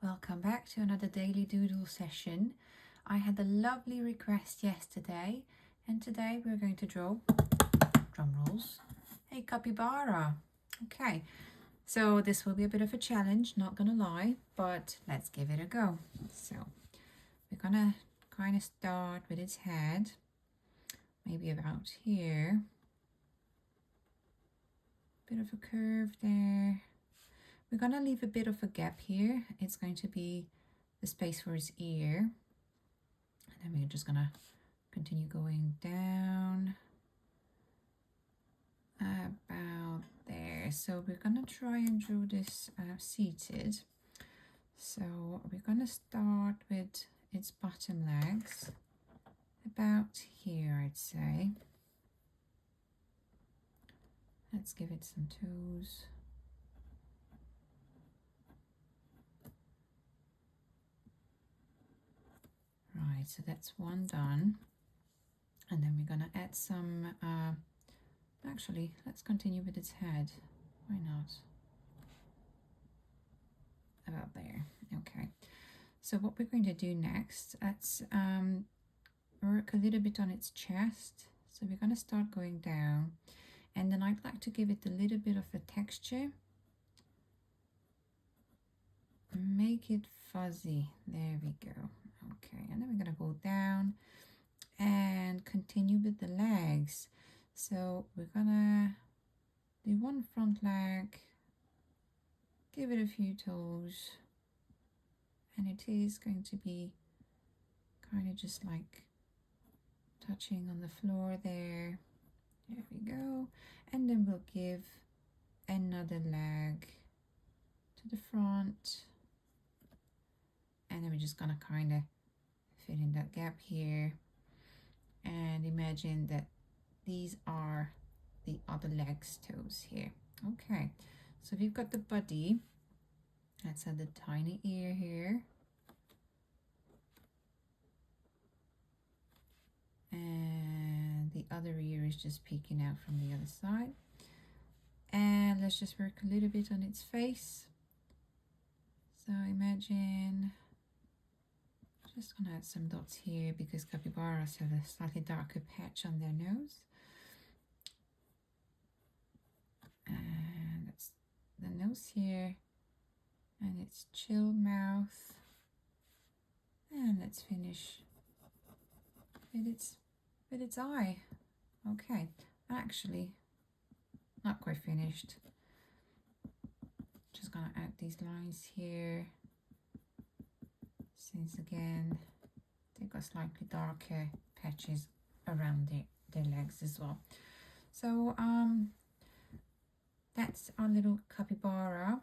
Welcome back to another daily doodle session. I had a lovely request yesterday, and today we're going to draw, drum rolls, a capybara. Okay, so this will be a bit of a challenge, not gonna lie, but let's give it a go. So we're gonna kind of start with its head, maybe about here. Bit of a curve there. We're gonna leave a bit of a gap here. It's going to be the space for his ear. And then we're just gonna continue going down about there. So we're gonna try and draw this seated. So we're gonna start with its bottom legs about here, I'd say. Let's give it some toes. Right, so that's one done. And then we're gonna add some, actually, let's continue with its head. Why not? About there. Okay. So what we're going to do next, let's work a little bit on its chest. So we're going to start going down. And then I'd like to give it a little bit of a texture. Make it fuzzy. There we go. Okay, and then we're going to go down and continue with the legs. So we're gonna do one front leg, give it a few toes, and it is going to be kind of just like touching on the floor there. There we go. And then we'll give another leg to the front, and then we're just gonna kind of fit in that gap here, and imagine that these are the other leg's toes here. Okay, so we've got the body. Let's add the tiny ear here. And the other ear is just peeking out from the other side. And let's just work a little bit on its face. So imagine, just gonna add some dots here because capybaras have a slightly darker patch on their nose. And that's the nose here, and its chill mouth. And let's finish with its eye. Okay, actually, not quite finished. Just gonna add these lines here, since again they've got slightly darker patches around their legs as well. So that's our little capybara,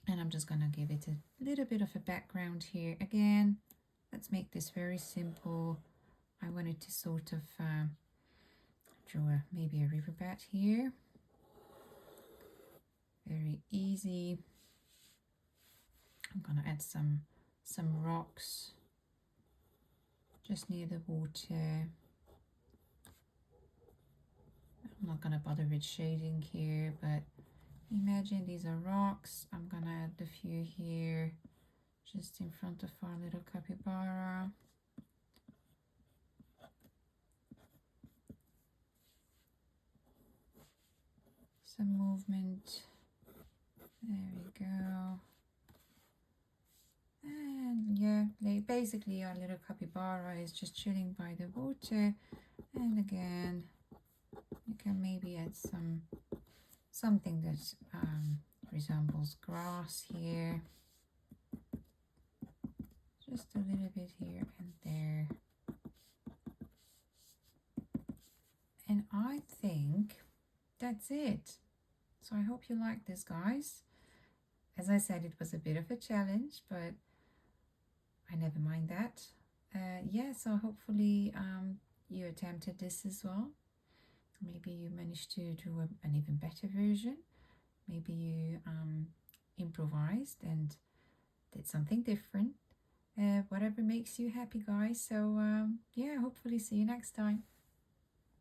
and I'm just gonna give it a little bit of a background here. Again, let's make this very simple. I wanted to sort of draw maybe a river bat here. Very easy. I'm gonna add some rocks just near the water. I'm not gonna bother with shading here, but imagine these are rocks. I'm gonna add a few here just in front of our little capybara. Some movement. There we go. And yeah, basically our little capybara is just chilling by the water. And again, you can maybe add something that resembles grass here. Just a little bit here and there. And I think that's it. So I hope you like this, guys. As I said, it was a bit of a challenge, but I never mind that. Yeah, so hopefully you attempted this as well. Maybe you managed to do an even better version. Maybe you improvised and did something different. Whatever makes you happy, guys. So yeah, hopefully see you next time.